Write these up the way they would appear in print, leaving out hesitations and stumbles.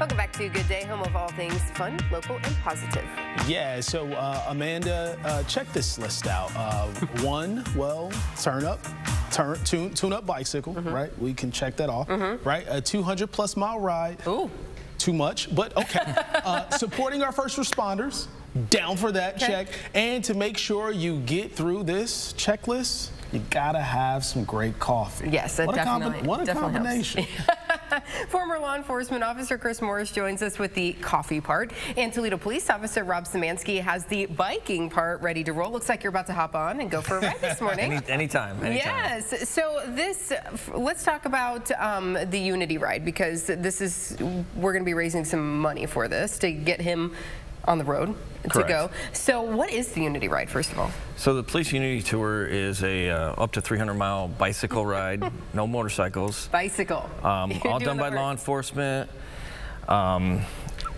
Welcome back to Good Day, home of all things fun, local, and positive. Yeah, so Amanda, check this list out. One, well, tune up bicycle, right? We can check that off, right? A 200+ mile ride. Ooh. Too much, but okay. Supporting our first responders, down for that, check. And to make sure you get through this checklist, you gotta have some great coffee. Yes, that definitely What a combination. Former law enforcement officer Chris Morris joins us with the coffee part, and Toledo police officer Rob Szymanski has the biking part ready to roll. Looks like you're about to hop on and go for a ride this morning. Anytime. Yes. So let's talk about the Unity ride, because we're going to be raising some money for this to get him on the road to go. So what is the Unity ride, first of all? So the Police Unity Tour is a up to 300-mile bicycle ride, no motorcycles. Bicycle. All done by law enforcement.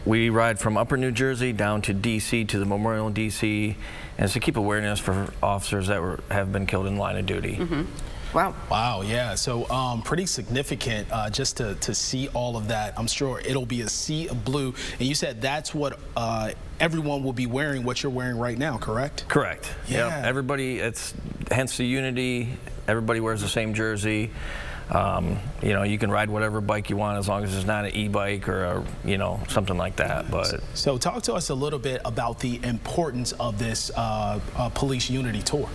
We ride from Upper New Jersey down to D.C. to the Memorial in D.C. and it's to keep awareness for officers that have been killed in the line of duty. Wow. Wow, yeah. So pretty significant just to see all of that. I'm sure it'll be a sea of blue. And you said that's what everyone will be wearing, what you're wearing right now, correct? Correct. Yeah. Yep. Everybody, it's hence the Unity. Everybody wears the same jersey. You know, you can ride whatever bike you want as long as it's not an e-bike or something like that. But so talk to us a little bit about the importance of this Police Unity Tour.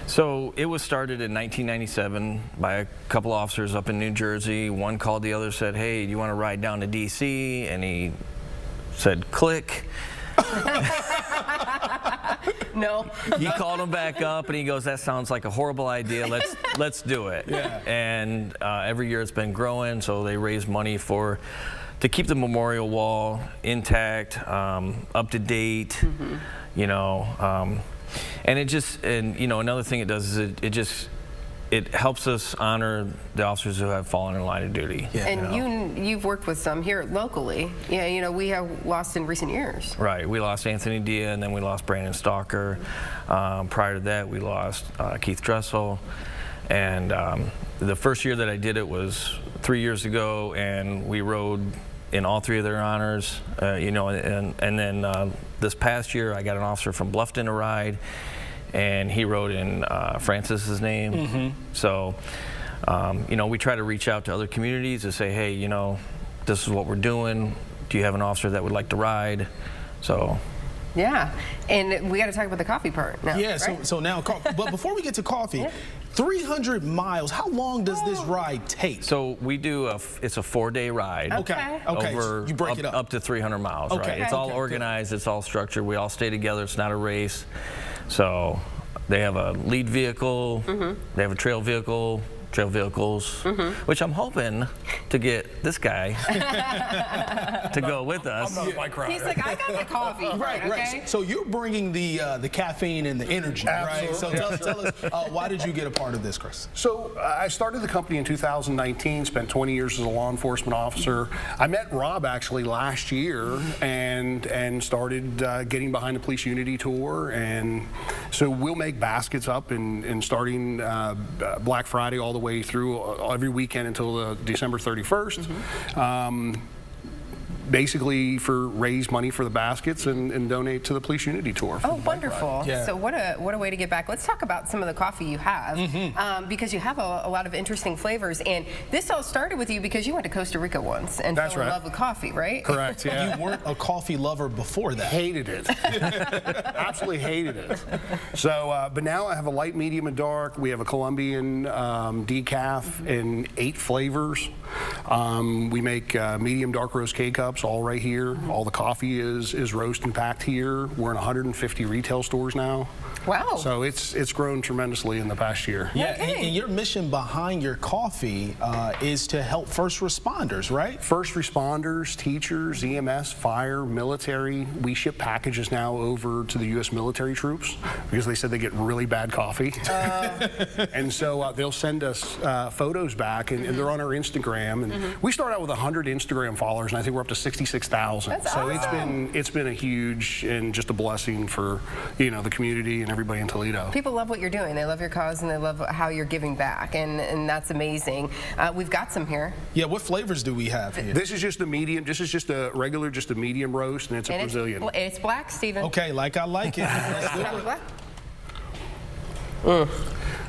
So it was started in 1997 by a couple officers up in New Jersey. One called the other, said, "Hey, do you want to ride down to D.C.?" And he said, "Click." No. He called him back up and he goes, "That sounds like a horrible idea. Let's do it." Yeah. And every year it's been growing, so they raise money to keep the memorial wall intact, up to date. And another thing it does is it helps us honor the officers who have fallen in line of duty. Yeah. And you've worked with some here locally. Yeah, we have lost in recent years. Right. We lost Anthony Dia, and then we lost Brandon Stalker. Prior to that, we lost Keith Dressel. And the first year that I did it was 3 years ago, and we rode in all three of their honors. And then this past year, I got an officer from Bluffton to ride, and he rode in Francis's name. So, we try to reach out to other communities to say, hey, this is what we're doing. Do you have an officer that would like to ride? So. Yeah, and we got to talk about the coffee part now. Yeah, right? so now, but before we get to coffee, 300 miles, how long does this ride take? So we do it's a 4-day ride. Okay. Over You break it up to 300 miles, okay. right? It's all organized, it's all structured. We all stay together, it's not a race. So they have a lead vehicle, they have a trail vehicles, which I'm hoping to get this guy to go with us. I'm not a bike rider. He's like, I got the coffee. Right. So you're bringing the caffeine and the energy, right? So tell us, why did you get a part of this, Chris? So I started the company in 2019, spent 20 years as a law enforcement officer. I met Rob actually last year and started getting behind the Police Unity Tour. And so we'll make baskets up and starting Black Friday all the way through every weekend until December 31st. Basically raise money for the baskets and donate to the Police Unity Tour. Oh, wonderful. Yeah. So what a way to get back. Let's talk about some of the coffee you have, because you have a lot of interesting flavors. And this all started with you because you went to Costa Rica once and fell in love with coffee, right? Correct, yeah. You weren't a coffee lover before that. Hated it. Absolutely hated it. So, but now I have a light, medium, and dark. We have a Colombian decaf in 8 flavors. We make medium dark roast K-Cups all right here. All the coffee is roast and packed here. We're in 150 retail stores now. Wow. So it's grown tremendously in the past year. Yeah, and your mission behind your coffee is to help first responders, right? First responders, teachers, EMS, fire, military. We ship packages now over to the U.S. military troops because they said they get really bad coffee. And so they'll send us photos back, and they're on our Instagram, Instagram, and we started out with 100 Instagram followers, and I think we're up to 66,000. That's so awesome. it's been a huge and just a blessing for the community and everybody in Toledo. People love what you're doing. They love your cause and they love how you're giving back, and that's amazing. We've got some here. Yeah, what flavors do we have here? This is just a medium. This is just a regular, just a medium roast, and it's a Brazilian. It's black, Stephen. Okay, like I like it. Let's do it. Black.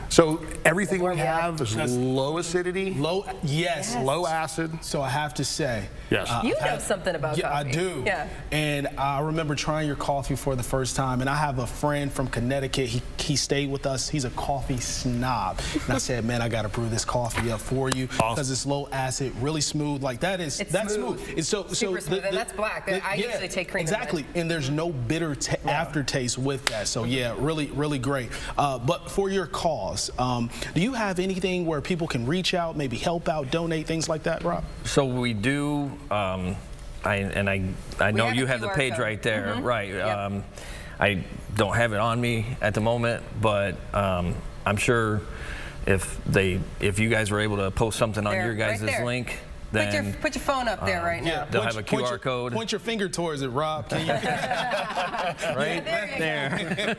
So everything we have is low acidity, Yes. low acid. So I have to say, Yes. You know something about yeah, coffee. I do. Yeah. And I remember trying your coffee for the first time, and I have a friend from Connecticut. He stayed with us. He's a coffee snob. And I said, man, I got to brew this coffee up for you because it's low acid, really smooth. Like that's smooth. It's Super smooth, and that's black. I usually take cream. Exactly. And there's no bitter aftertaste with that. So yeah, really, really great. But for your cause, do you have anything where people can reach out, maybe help out, donate, things like that, Rob? So we do, I know you have the QR page code. right there, right? Yep. I don't have it on me at the moment, but I'm sure if you guys were able to post something on There, your guys' right there. link, then Put your phone up there right now. they'll have a QR code. Point your finger towards it, Rob. Can you? right there.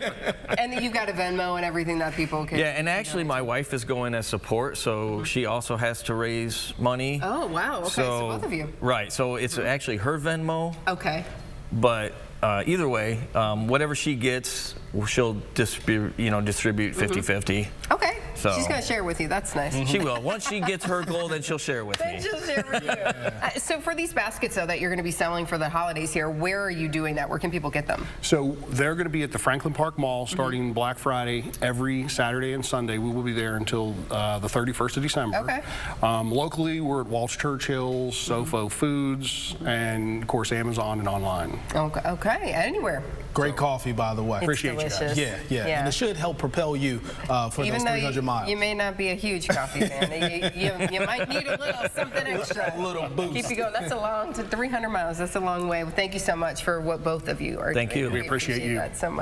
And then you've got a Venmo and everything that people can. Yeah, and actually my wife is going as support, so she also has to raise money. Oh, wow. Okay, so both of you. Right, so it's actually her Venmo, Okay. but either way, whatever she gets, she'll distribute 50-50. Okay. So- She's going to share with you. That's nice. She will. Once she gets her goal, then she'll share with Then me. she'll share with you. So for these baskets, though, that you're going to be selling for the holidays here, where are you doing that? Where can people get them? So they're going to be at the Franklin Park Mall starting Black Friday every Saturday and Sunday. We will be there until the 31st of December. Okay. Locally, we're at Walsh Churchill's, Sofo Foods, and of course Amazon and online. Okay. Anywhere. Great coffee, by the way. Appreciate you guys. delicious. Yeah. And it should help propel you for Even those though 300 miles. you may not be a huge coffee fan, you might need a little something extra. A little boost. Keep you going. That's a long, 300 miles. That's a long way. Well, thank you so much for what both of you are Thank doing. you. We appreciate you. that so much.